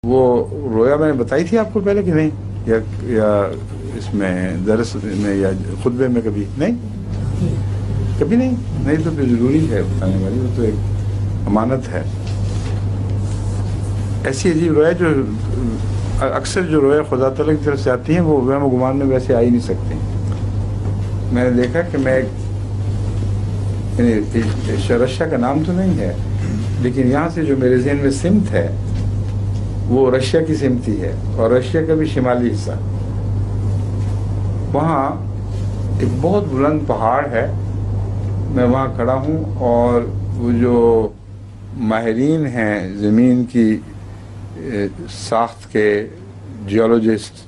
وہ رویا میں نے بتائی تھی آپ کو پہلے کہ نہیں، یا اس میں درس میں یا خطبے میں کبھی نہیں؟ کبھی نہیں تو پھر ضروری ہے بتانے والی، وہ تو ایک امانت ہے۔ ایسی عجیب رویا جو اکثر جو رویا خدا تعالیٰ کی طرف سے آتی ہیں وہ وہم و گمان میں ویسے آ ہی نہیں سکتی۔ میں نے دیکھا کہ میں رشیا کا نام تو نہیں ہے، لیکن یہاں سے جو میرے ذہن میں سمت ہے وہ رشیا کی سمت ہی ہے، اور رشیا کا بھی شمالی حصہ۔ وہاں ایک بہت بلند پہاڑ ہے، میں وہاں کھڑا ہوں، اور وہ جو ماہرین ہیں زمین کی ساخت کے، جیولوجسٹ،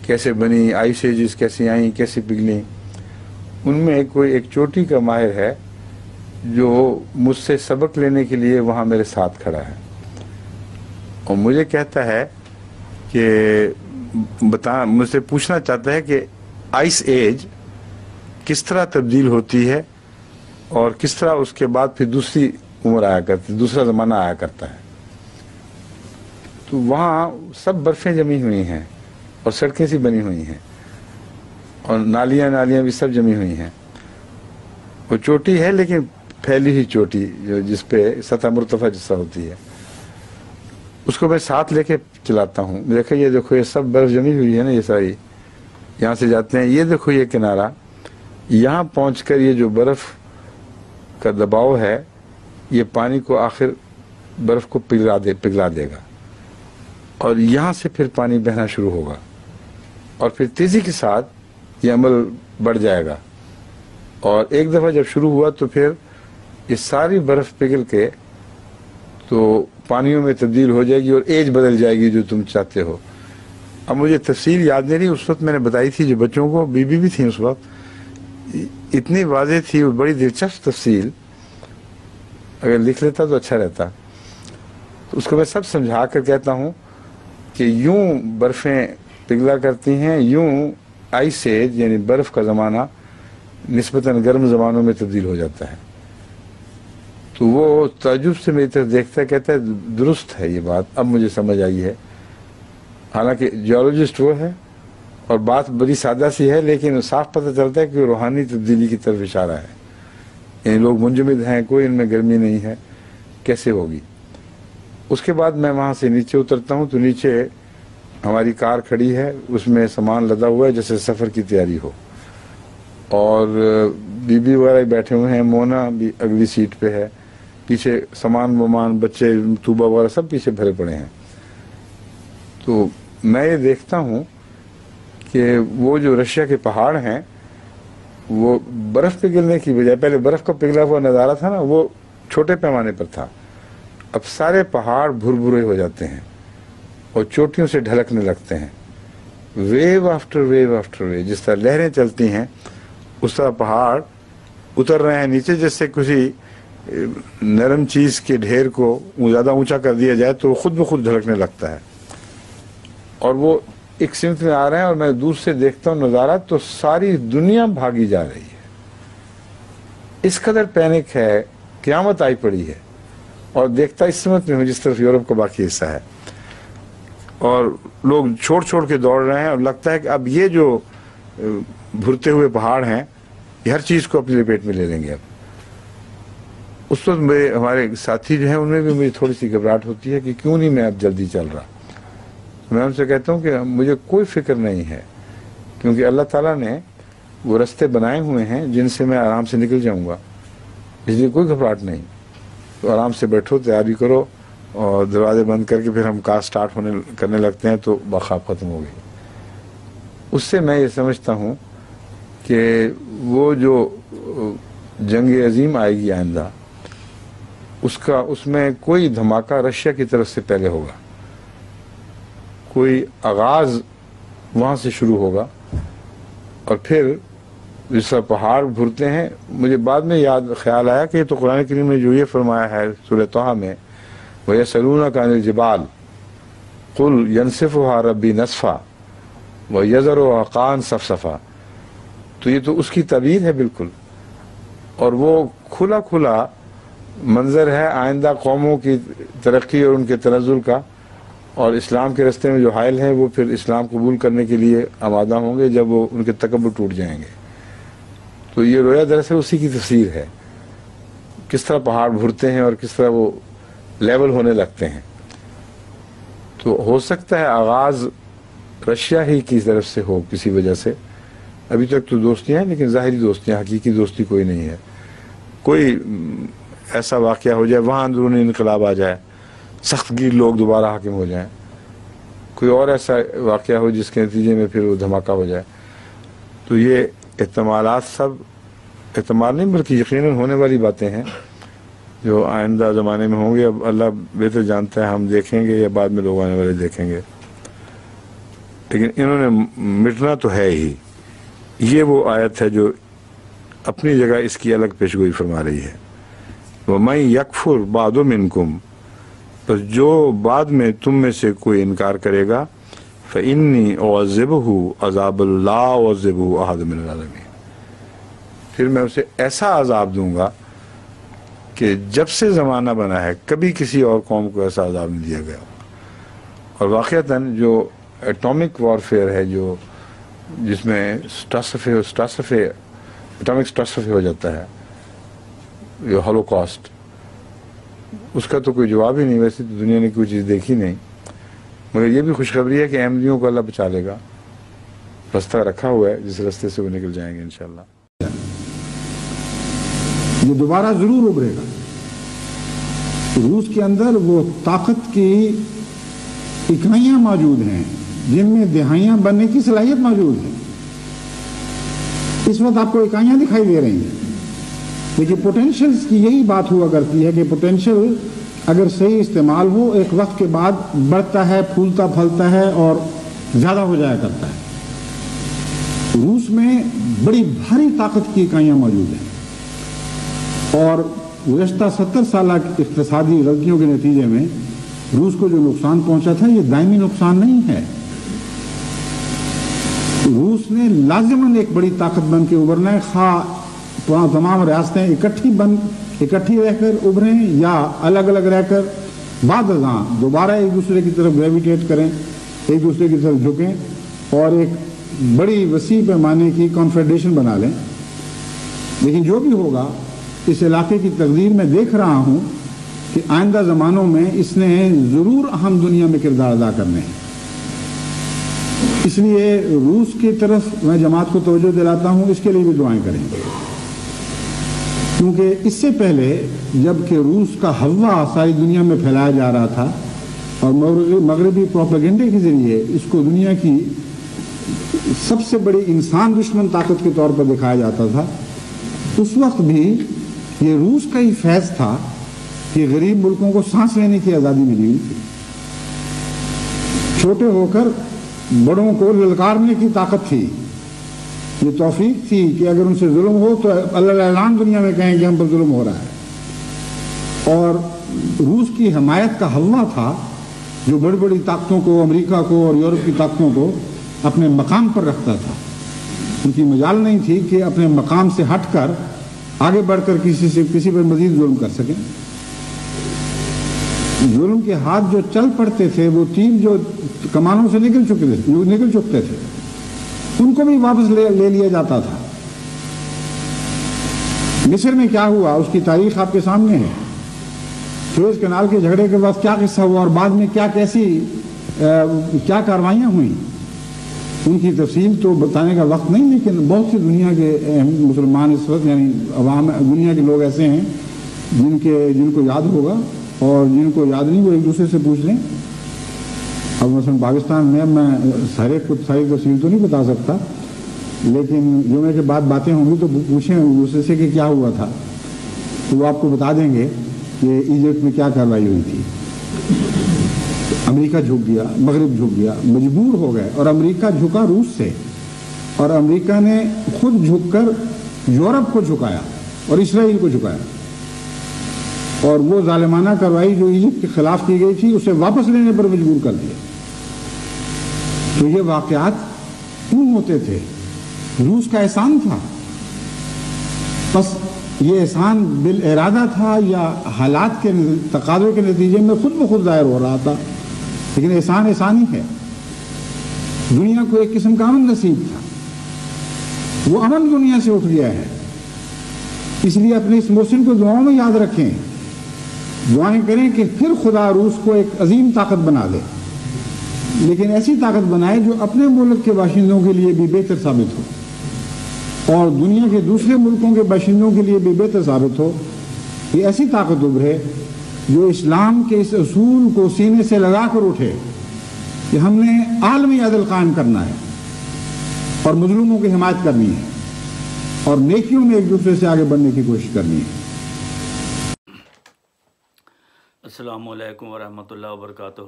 کیسے بنی، آئس ایجز کیسی آئیں، کیسے پگھلیں، ان میں کوئی ایک چوٹی کا ماہر ہے جو مجھ سے سبق لینے کے لیے وہاں میرے ساتھ کھڑا ہے، اور مجھے کہتا ہے کہ مجھ سے پوچھنا چاہتا ہے کہ آئس ایج کس طرح تبدیل ہوتی ہے اور کس طرح اس کے بعد پھر دوسری عمر آیا کرتی، دوسرا زمانہ آیا کرتا ہے۔ تو وہاں سب برفیں جمی ہوئی ہیں اور سڑکیں سی بنی ہوئی ہیں اور نالیاں بھی سب جمی ہوئی ہیں۔ وہ چوٹی ہے لیکن پھیلی ہوئی چوٹی، جس پہ سطح مرتفع جیسا ہوتی ہے، اس کو میں ساتھ لے کے چلاتا ہوں۔ دیکھو یہ سب برف جمی ہوئی ہے نا، یہ ساری یہاں سے جاتے ہیں، یہ دیکھو یہ کنارہ، یہاں پہنچ کر یہ جو برف کا دباؤ ہے یہ پانی کو آخر برف کو پگھلا دے گا، اور یہاں سے پھر پانی بہنا شروع ہوگا، اور پھر تیزی کے ساتھ یہ عمل بڑھ جائے گا، اور ایک دفعہ جب شروع ہوا تو پھر یہ ساری برف پگھل کے تو پانیوں میں تبدیل ہو جائے گی اور ایج بدل جائے گی جو تم چاہتے ہو۔ اب مجھے تفصیل یاد نہیں رہی، اس وقت میں نے بتائی تھی جو بچوں کو، بیوی بھی تھیں اس وقت، اتنی واضح تھی، بڑی دلچسپ تفصیل، اگر لکھ لیتا تو اچھا رہتا۔ تو اس کو میں سب سمجھا کر کہتا ہوں کہ یوں برفیں پگھلا کرتی ہیں، یوں آئس ایج یعنی برف کا زمانہ نسبتاً گرم زمانوں میں تبدیل ہو جاتا ہے۔ تو وہ تعجب سے میری طرف دیکھتا ہے، کہتا ہے درست ہے یہ بات، اب مجھے سمجھ آئی ہے۔ حالانکہ جیولوجسٹ وہ ہے اور بات بڑی سادہ سی ہے، لیکن صاف پتہ چلتا ہے کہ وہ روحانی تبدیلی کی طرف اشارہ ہے، یعنی لوگ منجمد ہیں، کوئی ان میں گرمی نہیں ہے، کیسے ہوگی۔ اس کے بعد میں وہاں سے نیچے اترتا ہوں تو نیچے ہماری کار کھڑی ہے، اس میں سامان لدا ہوا ہے جیسے سفر کی تیاری ہو، اور بی وغیرہ بیٹھے ہوئے ہیں، مونا بھی اگلی سیٹ پہ ہے، پیچھے سامان بچے طوبہ وغیرہ سب پیچھے بھرے پڑے ہیں۔ تو میں یہ دیکھتا ہوں کہ وہ جو رشیا کے پہاڑ ہیں وہ برف پگھلنے کی بجائے، پہلے برف کا پگھلا ہوا نظارہ تھا نا، وہ چھوٹے پیمانے پر تھا، اب سارے پہاڑ بھرے ہو جاتے ہیں اور چوٹیوں سے ڈھلکنے لگتے ہیں، wave after wave after wave, جس طرح لہریں چلتی ہیں اس طرح پہاڑ اتر رہے ہیں نیچے، جیسے کسی نرم چیز کے ڈھیر کو زیادہ اونچا کر دیا جائے تو خود بخود ڈھلکنے لگتا ہے، اور وہ ایک سمت میں آ رہے ہیں، اور میں دور سے دیکھتا ہوں نظارہ تو ساری دنیا بھاگی جا رہی ہے، اس قدر پینک ہے، قیامت آئی پڑی ہے، اور دیکھتا اس سمت میں ہوں جس طرف یورپ کا باقی حصہ ہے، اور لوگ چھوڑ کے دوڑ رہے ہیں، اور لگتا ہے کہ اب یہ جو بھرتے ہوئے پہاڑ ہیں یہ ہر چیز کو اپنی لپیٹ میں لے لیں گے۔ اب اس وقت ہمارے ساتھی جو ہیں ان میں بھی مجھے تھوڑی سی گھبراہٹ ہوتی ہے کہ کیوں نہیں میں اب جلدی چل رہا۔ میں ان سے کہتا ہوں کہ مجھے کوئی فکر نہیں ہے، کیونکہ اللہ تعالیٰ نے وہ رستے بنائے ہوئے ہیں جن سے میں آرام سے نکل جاؤں گا، اس لیے کوئی گھبراہٹ نہیں۔ تو آرام سے بیٹھو، تیاری کرو، اور دروازے بند کر کے پھر ہم کار سٹارٹ کرنے لگتے ہیں تو بخواب ختم ہو گئی۔ اس سے میں یہ سمجھتا ہوں کہ وہ جو جنگ عظیم آئے گی آئندہ، اس میں کوئی دھماکہ رشیا کی طرف سے پہلے ہوگا، کوئی آغاز وہاں سے شروع ہوگا، اور پھر جس طرح پہاڑ بھرتے ہیں، مجھے بعد میں خیال آیا کہ یہ تو قرآن کریم میں جو یہ فرمایا ہے سورہ طٰہٰ میں، وَيَسْأَلُونَكَ عَنِ الْجِبَالِ قُلْ يَنْسِفُهَا رَبِّي نَسْفًا وَيَذَرُهَا قَاعًا صَفْصَفًا، تو یہ تو اس کی تعبیر ہے بالکل، اور وہ کھلا منظر ہے آئندہ قوموں کی ترقی اور ان کے تنزل کا، اور اسلام کے راستے میں جو حائل ہیں وہ پھر اسلام قبول کرنے کے لیے آمادہ ہوں گے جب وہ ان کے تکبر ٹوٹ جائیں گے. تو یہ رویا دراصل اسی کی تفسیر ہے، کس طرح پہاڑ بھرتے ہیں اور کس طرح وہ لیول ہونے لگتے ہیں. تو ہو سکتا ہے آغاز رشیا ہی کی طرف سے ہو کسی وجہ سے. ابھی تک تو دوستیاں ہیں لیکن ظاہری دوستیاں، حقیقی دوستی کوئی نہیں ہے. کوئی ایسا واقعہ ہو جائے، وہاں اندرونی انقلاب آ جائے، سخت گیر لوگ دوبارہ حاکم ہو جائیں، کوئی اور ایسا واقعہ ہو جس کے نتیجے میں پھر وہ دھماکہ ہو جائے. تو یہ احتمالات سب احتمال نہیں بلکہ یقیناً ہونے والی باتیں ہیں جو آئندہ زمانے میں ہوں گے. اب اللہ بہتر جانتا ہے، ہم دیکھیں گے یا بعد میں لوگ آنے والے دیکھیں گے. لیکن انہوں نے مٹنا تو ہے ہی. یہ وہ آیت ہے جو اپنی جگہ اس کی الگ پیشگوئی فرما رہی ہے. وَمَن يَكْفُرْ بَعْدُ مِنْكُمْ، بس جو بعد میں تم میں سے کوئی انکار کرے گا، فَإِنِّي أُعَذِّبُهُ عَذَابًا لَا أُعَذِّبُهُ أَحَدًا مِنَ الْعَالَمِينَ، پھر میں اسے ایسا عذاب دوں گا کہ جب سے زمانہ بنا ہے کبھی کسی اور قوم کو ایسا عذاب نہیں دیا گیا. اور واقعتاً جو ایٹامک وارفیئر ہے، جو جس میں ایٹامک سٹاسفے ہو جاتا ہے، یہ ہولوکاسٹ، اس کا تو کوئی جواب ہی نہیں. ویسے تو دنیا نے کوئی چیز دیکھی نہیں، مگر یہ بھی خوشخبری ہے کہ احمدیوں کو اللہ بچا لے گا. رستہ رکھا ہوا ہے جس رستے سے وہ نکل جائیں گے انشاءاللہ. یہ دوبارہ ضرور ابھرے گا. روس کے اندر وہ طاقت کی اکائیاں موجود ہیں جن میں دہائیاں بننے کی صلاحیت موجود ہے. اس وقت آپ کو اکائیاں دکھائی دے رہی ہیں، لیکن پوٹینشلز کی یہی بات ہوا کرتی ہے کہ پوٹینشل اگر صحیح استعمال ہو ایک وقت کے بعد بڑھتا ہے، پھولتا پھلتا ہے اور زیادہ ہو جایا کرتا ہے. روس میں بڑی بھاری طاقت کی اکائیاں موجود ہیں اور گزشتہ 70 سالہ اقتصادی غلطیوں کے نتیجے میں روس کو جو نقصان پہنچا تھا یہ دائمی نقصان نہیں ہے. روس نے لازماً ایک بڑی طاقت بن کے ابھرنا ہے، خواہ تمام ریاستیں اکٹھی رہ کر ابھریں یا الگ الگ رہ کر بعد ازاں دوبارہ ایک دوسرے کی طرف گریویٹیٹ کریں، ایک دوسرے کی طرف جھکیں اور ایک بڑی وسیع پیمانے کی کانفیڈریشن بنا لیں. لیکن جو بھی ہوگا اس علاقے کی تقدیر میں دیکھ رہا ہوں کہ آئندہ زمانوں میں اس نے ضرور اہم دنیا میں کردار ادا کرنے ہیں. اس لیے روس کی طرف میں جماعت کو توجہ دلاتا ہوں، اس کے لیے بھی دعائیں کریں گے، کیونکہ اس سے پہلے جب کہ روس کا ہوا ساری دنیا میں پھیلایا جا رہا تھا اور مغربی پروپیگنڈے کے ذریعے اس کو دنیا کی سب سے بڑی انسان دشمن طاقت کے طور پر دکھایا جاتا تھا، اس وقت بھی یہ روس کا ہی فیض تھا کہ غریب ملکوں کو سانس لینے کی آزادی ملی ہوئی تھی. چھوٹے ہو کر بڑوں کو للکارنے کی طاقت تھی. یہ توفیق تھی کہ اگر ان سے ظلم ہو تو اللہ اعلان دنیا میں کہیں کہ ہم پر ظلم ہو رہا ہے. اور روس کی حمایت کا ہوا تھا جو بڑی بڑی طاقتوں کو، امریکہ کو اور یورپ کی طاقتوں کو اپنے مقام پر رکھتا تھا. ان کی مجال نہیں تھی کہ اپنے مقام سے ہٹ کر آگے بڑھ کر کسی پر مزید ظلم کر سکیں. ظلم کے ہاتھ جو چل پڑتے تھے، وہ تیر جو کمانوں سے نکل چکتے تھے، ان کو بھی واپس لے لیا جاتا تھا. مصر میں کیا ہوا اس کی تاریخ آپ کے سامنے ہے. سویز کینال کے جھگڑے کے بعد کیا قصہ ہوا اور بعد میں کیا کاروائیاں ہوئیں، ان کی تفصیل تو بتانے کا وقت نہیں. لیکن بہت سی دنیا کے مسلمان اس وقت یعنی عوام دنیا کے لوگ ایسے ہیں جن کو یاد ہوگا، اور جن کو یاد نہیں وہ ایک دوسرے سے پوچھ لیں. اب مثلا پاکستان میں میں ساری تفصیل تو نہیں بتا سکتا، لیکن جمعے کے بعد باتیں ہوں گی تو پوچھیں ایک دوسرے سے کہ کیا ہوا تھا، تو وہ آپ کو بتا دیں گے کہ ایجپٹ میں کیا کارروائی ہوئی تھی. امریکہ جھک گیا، مغرب جھک گیا، مجبور ہو گئے، اور امریکہ جھکا روس سے، اور امریکہ نے خود جھک کر یورپ کو جھکایا اور اسرائیل کو جھکایا، اور وہ ظالمانہ کارروائی جو ایجپٹ کے خلاف کی گئی تھی اسے واپس لینے پر مجبور کر دیا. تو یہ واقعات کیوں ہوتے تھے؟ روس کا احسان تھا. بس یہ احسان بالارادہ تھا یا حالات کے تقاضے کے نتیجے میں خود بخود ظاہر ہو رہا تھا؟ لیکن احسان احسانی ہے. دنیا کو ایک قسم کا امن نصیب تھا، وہ امن دنیا سے اٹھ گیا ہے. اس لیے اپنے اس محسن کو دعاؤں میں یاد رکھیں، دعائیں کریں کہ پھر خدا روس کو ایک عظیم طاقت بنا دے، لیکن ایسی طاقت بنائے جو اپنے ملک کے باشندوں کے لیے بھی بہتر ثابت ہو اور دنیا کے دوسرے ملکوں کے باشندوں کے لیے بھی بہتر ثابت ہو. یہ ایسی طاقت ابھرے جو اسلام کے اس اصول کو سینے سے لگا کر اٹھے کہ ہم نے عالمی عدل قائم کرنا ہے اور مظلوموں کی حمایت کرنی ہے اور نیکیوں میں ایک دوسرے سے آگے بڑھنے کی کوشش کرنی ہے. السلام علیکم ورحمۃ اللہ وبرکاتہ.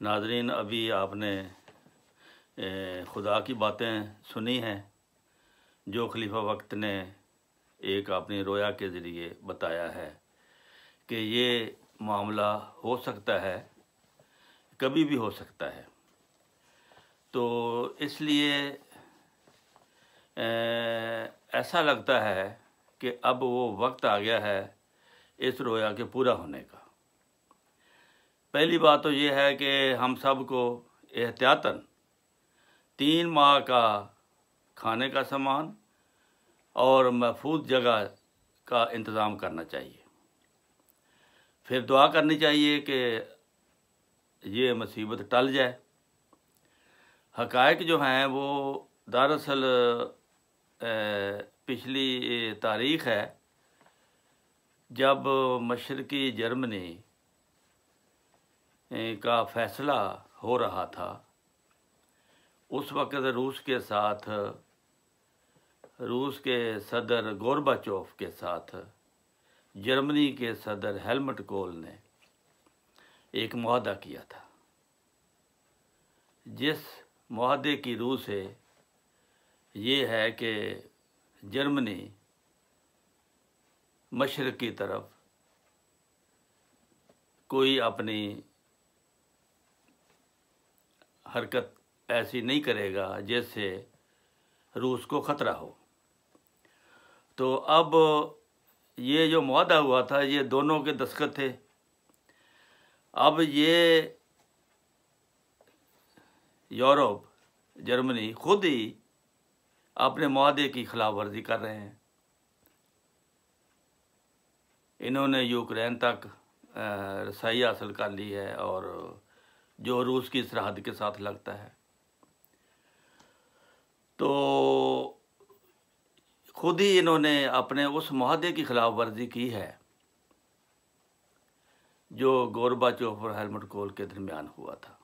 ناظرین، ابھی آپ نے خدا کی باتیں سنی ہیں جو خلیفہ وقت نے ایک اپنی رویا کے ذریعے بتایا ہے کہ یہ معاملہ ہو سکتا ہے، کبھی بھی ہو سکتا ہے. تو اس لیے ایسا لگتا ہے کہ اب وہ وقت آ گیا ہے اس رویا کے پورا ہونے کا. پہلی بات تو یہ ہے کہ ہم سب کو احتیاطاً 3 ماہ کا کھانے کا سامان اور محفوظ جگہ کا انتظام کرنا چاہیے. پھر دعا کرنی چاہیے کہ یہ مصیبت ٹل جائے. حقائق جو ہیں وہ دراصل پچھلی تاریخ ہے جب مشرقی جرمنی کا فیصلہ ہو رہا تھا. اس وقت روس کے ساتھ، روس کے صدر گورباچوف کے ساتھ جرمنی کے صدر ہیلمٹ کول نے ایک معاہدہ کیا تھا، جس معاہدے کی روح سے یہ ہے کہ جرمنی مشرق کی طرف کوئی اپنی حرکت ایسی نہیں کرے گا جس سے روس کو خطرہ ہو. تو اب یہ جو معاہدہ ہوا تھا یہ دونوں کے دستخط تھے. اب یہ یورپ، جرمنی خود ہی اپنے معاہدے کی خلاف ورزی کر رہے ہیں. انہوں نے یوکرین تک رسائی حاصل کر لی ہے اور جو روس کی سرحد کے ساتھ لگتا ہے. تو خود ہی انہوں نے اپنے اس معاہدے کی خلاف ورزی کی ہے جو گورباچوف اور ہیلمٹ کول کے درمیان ہوا تھا.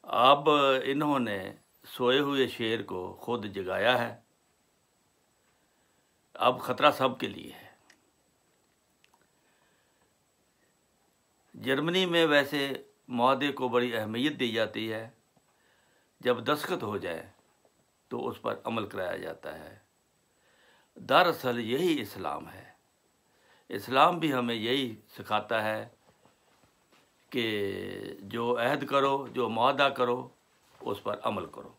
اب انہوں نے سوئے ہوئے شیر کو خود جگایا ہے. اب خطرہ سب کے لیے ہے. جرمنی میں ویسے معاہدے کو بڑی اہمیت دی جاتی ہے. جب دستخط ہو جائے تو اس پر عمل کرایا جاتا ہے. دراصل یہی اسلام ہے. اسلام بھی ہمیں یہی سکھاتا ہے کہ جو عہد کرو، جو معاہدہ کرو، اس پر عمل کرو.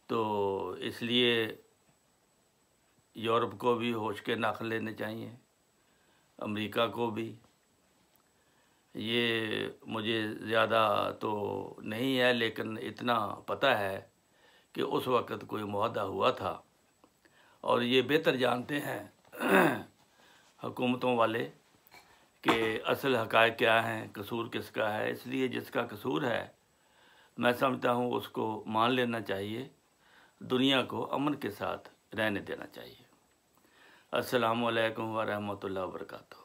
تو اس لیے یورپ کو بھی ہوش کے ناخن لینے چاہیے، امریکہ کو بھی. یہ مجھے زیادہ تو نہیں ہے لیکن اتنا پتہ ہے کہ اس وقت کوئی معاہدہ ہوا تھا اور یہ بہتر جانتے ہیں حکومتوں والے کہ اصل حقائق کیا ہیں، قصور کس کا ہے. اس لیے جس کا قصور ہے میں سمجھتا ہوں اس کو مان لینا چاہیے، دنیا کو امن کے ساتھ رہنے دینا چاہیے. السلام علیکم ورحمۃ اللہ وبرکاتہ.